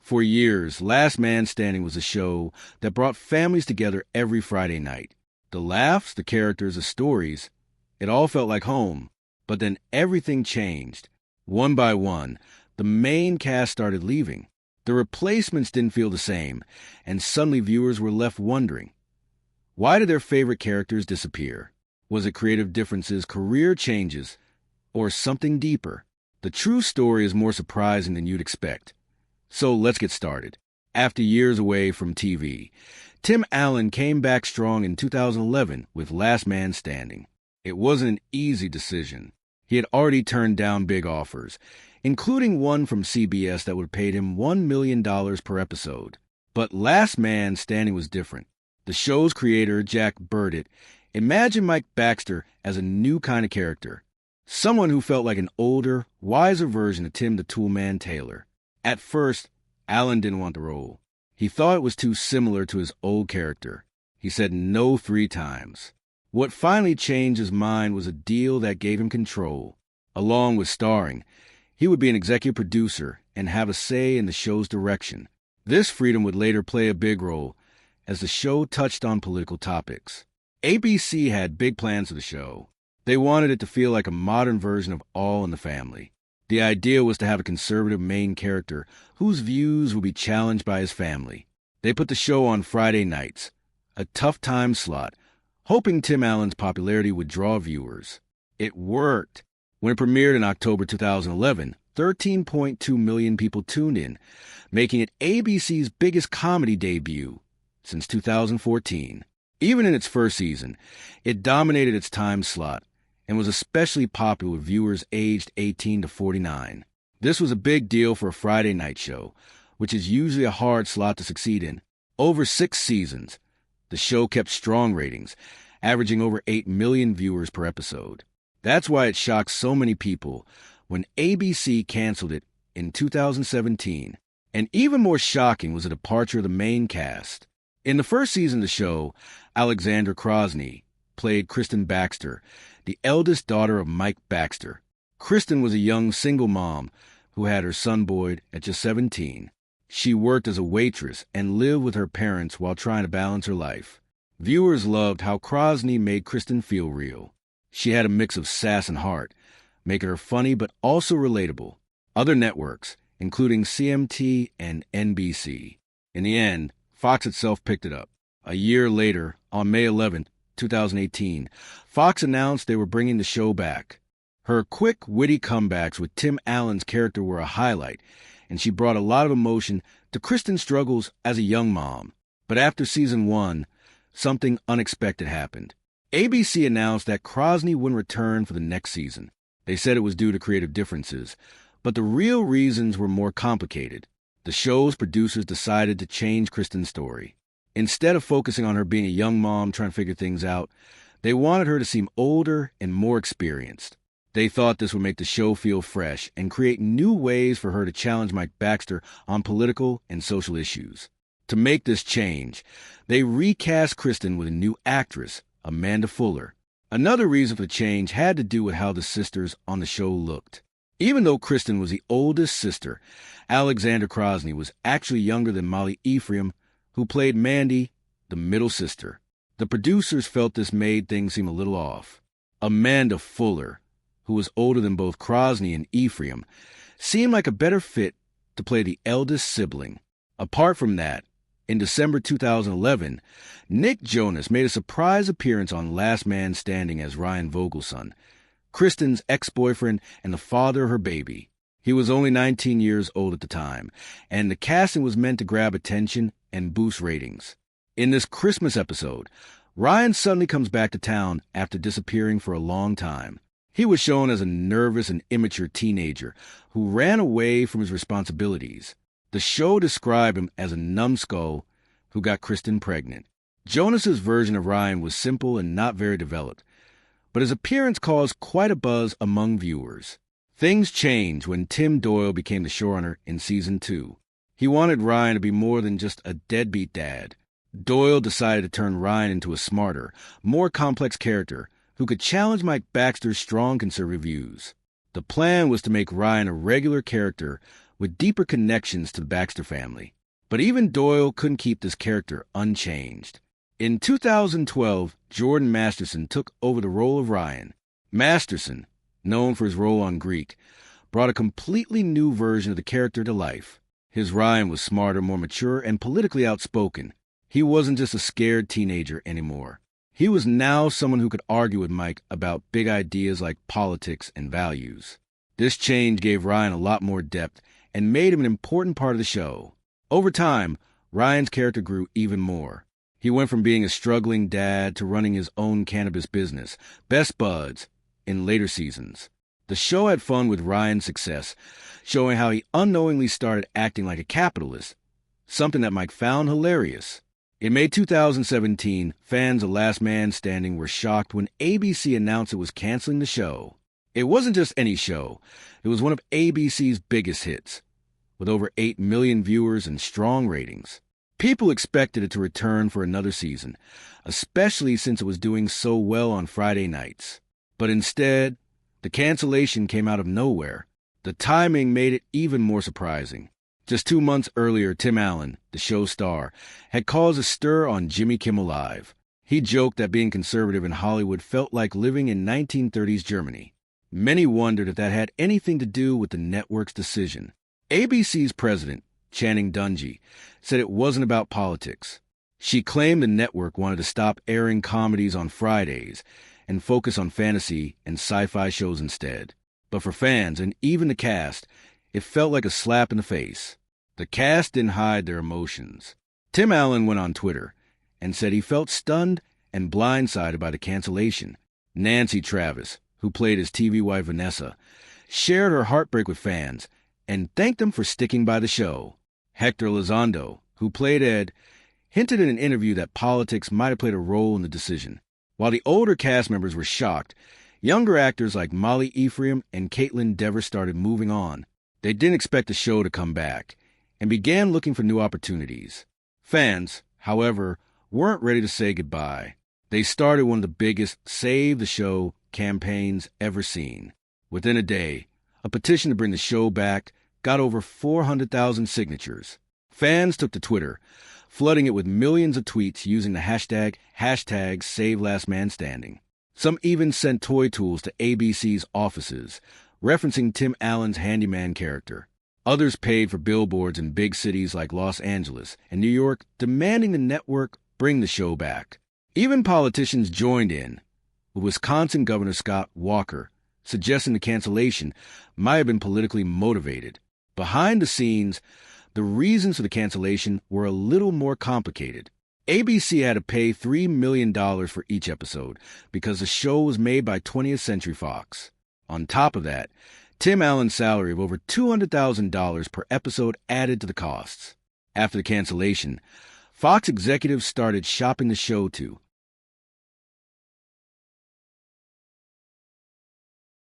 For years, Last Man Standing was a show that brought families together every Friday night. The laughs, the characters, the stories, it all felt like home. But then everything changed. One by one, the main cast started leaving. The replacements didn't feel the same, and suddenly viewers were left wondering, why did their favorite characters disappear? Was it creative differences, career changes, or something deeper? The true story is more surprising than you'd expect. So let's get started. After years away from TV, Tim Allen came back strong in 2011 with Last Man Standing. It wasn't an easy decision. He had already turned down big offers, including one from CBS that would have paid him $1 million per episode. But Last Man Standing was different. The show's creator, Jack Burdett, imagined Mike Baxter as a new kind of character, someone who felt like an older, wiser version of Tim the Toolman Taylor. At first, Allen didn't want the role. He thought it was too similar to his old character. He said no 3 times. What finally changed his mind was a deal that gave him control. Along with starring, he would be an executive producer and have a say in the show's direction. This freedom would later play a big role as the show touched on political topics. ABC had big plans for the show. They wanted it to feel like a modern version of All in the Family. The idea was to have a conservative main character whose views would be challenged by his family. They put the show on Friday nights, a tough time slot, hoping Tim Allen's popularity would draw viewers. It worked. When it premiered in October 2011, 13.2 million people tuned in, making it ABC's biggest comedy debut since 2014. Even in its first season, it dominated its time slot and was especially popular with viewers aged 18 to 49. This was a big deal for a Friday night show, which is usually a hard slot to succeed in. Over 6 seasons, the show kept strong ratings, averaging over 8 million viewers per episode. That's why it shocked so many people when ABC canceled it in 2017. And even more shocking was the departure of the main cast. In the first season of the show, Alexandra Krosny played Kristen Baxter, the eldest daughter of Mike Baxter. Kristen was a young single mom who had her son Boyd at just 17. She worked as a waitress and lived with her parents while trying to balance her life. Viewers loved how Krosny made Kristen feel real. She had a mix of sass and heart, making her funny but also relatable. Other networks, including CMT and NBC. In the end, Fox itself picked it up. A year later, on May 11, 2018, Fox announced they were bringing the show back. Her quick, witty comebacks with Tim Allen's character were a highlight, and she brought a lot of emotion to Kristen's struggles as a young mom. But after season 1, something unexpected happened. ABC announced that Krosny wouldn't return for the next season. They said it was due to creative differences, but the real reasons were more complicated. The show's producers decided to change Kristen's story. Instead of focusing on her being a young mom trying to figure things out, they wanted her to seem older and more experienced. They thought this would make the show feel fresh and create new ways for her to challenge Mike Baxter on political and social issues. To make this change, they recast Kristen with a new actress, Amanda Fuller. Another reason for the change had to do with how the sisters on the show looked. Even though Kristen was the oldest sister, Alexandra Krosny was actually younger than Molly Ephraim, who played Mandy, the middle sister. The producers felt this made things seem a little off. Amanda Fuller, who was older than both Krosny and Ephraim, seemed like a better fit to play the eldest sibling. Apart from that, in December 2011, Nick Jonas made a surprise appearance on Last Man Standing as Ryan Vogelson, Kristen's ex-boyfriend and the father of her baby. He was only 19 years old at the time, and the casting was meant to grab attention and boost ratings. In this Christmas episode, Ryan suddenly comes back to town after disappearing for a long time. He was shown as a nervous and immature teenager who ran away from his responsibilities. The show described him as a numbskull who got Kristen pregnant. Jonas's version of Ryan was simple and not very developed, but his appearance caused quite a buzz among viewers. Things changed when Tim Doyle became the showrunner in Season 2. He wanted Ryan to be more than just a deadbeat dad. Doyle decided to turn Ryan into a smarter, more complex character who could challenge Mike Baxter's strong conservative views. The plan was to make Ryan a regular character with deeper connections to the Baxter family. But even Doyle couldn't keep this character unchanged. In 2012, Jordan Masterson took over the role of Ryan. Masterson, known for his role on Greek, brought a completely new version of the character to life. His Ryan was smarter, more mature, and politically outspoken. He wasn't just a scared teenager anymore. He was now someone who could argue with Mike about big ideas like politics and values. This change gave Ryan a lot more depth and made him an important part of the show. Over time, Ryan's character grew even more. He went from being a struggling dad to running his own cannabis business, Best Buds, in later seasons. The show had fun with Ryan's success, showing how he unknowingly started acting like a capitalist, something that Mike found hilarious. In May 2017, fans of Last Man Standing were shocked when ABC announced it was canceling the show. It wasn't just any show. It was one of ABC's biggest hits, with over 8 million viewers and strong ratings. People expected it to return for another season, especially since it was doing so well on Friday nights. But instead, the cancellation came out of nowhere. The timing made it even more surprising. Just 2 months earlier, Tim Allen, the show star, had caused a stir on Jimmy Kimmel Live. He joked that being conservative in Hollywood felt like living in 1930s Germany. Many wondered if that had anything to do with the network's decision. ABC's president, Channing Dungey, said it wasn't about politics. She claimed the network wanted to stop airing comedies on Fridays and focus on fantasy and sci-fi shows instead. But for fans and even the cast, it felt like a slap in the face. The cast didn't hide their emotions. Tim Allen went on Twitter and said he felt stunned and blindsided by the cancellation. Nancy Travis, who played his TV wife Vanessa, shared her heartbreak with fans and thanked them for sticking by the show. Hector Elizondo, who played Ed, hinted in an interview that politics might have played a role in the decision. While the older cast members were shocked, younger actors like Molly Ephraim and Caitlin Dever started moving on. They didn't expect the show to come back and began looking for new opportunities. Fans, however, weren't ready to say goodbye. They started one of the biggest Save the Show campaigns ever seen. Within a day, a petition to bring the show back got over 400,000 signatures. Fans took to Twitter, flooding it with millions of tweets using the hashtag #SaveLastManStanding. Some even sent toy tools to ABC's offices, referencing Tim Allen's handyman character. Others paid for billboards in big cities like Los Angeles and New York, demanding the network bring the show back. Even politicians joined in, with Wisconsin Governor Scott Walker suggesting the cancellation might have been politically motivated. Behind the scenes, the reasons for the cancellation were a little more complicated. ABC had to pay $3 million for each episode because the show was made by 20th Century Fox. On top of that, Tim Allen's salary of over $200,000 per episode added to the costs. After the cancellation, Fox executives started shopping the show to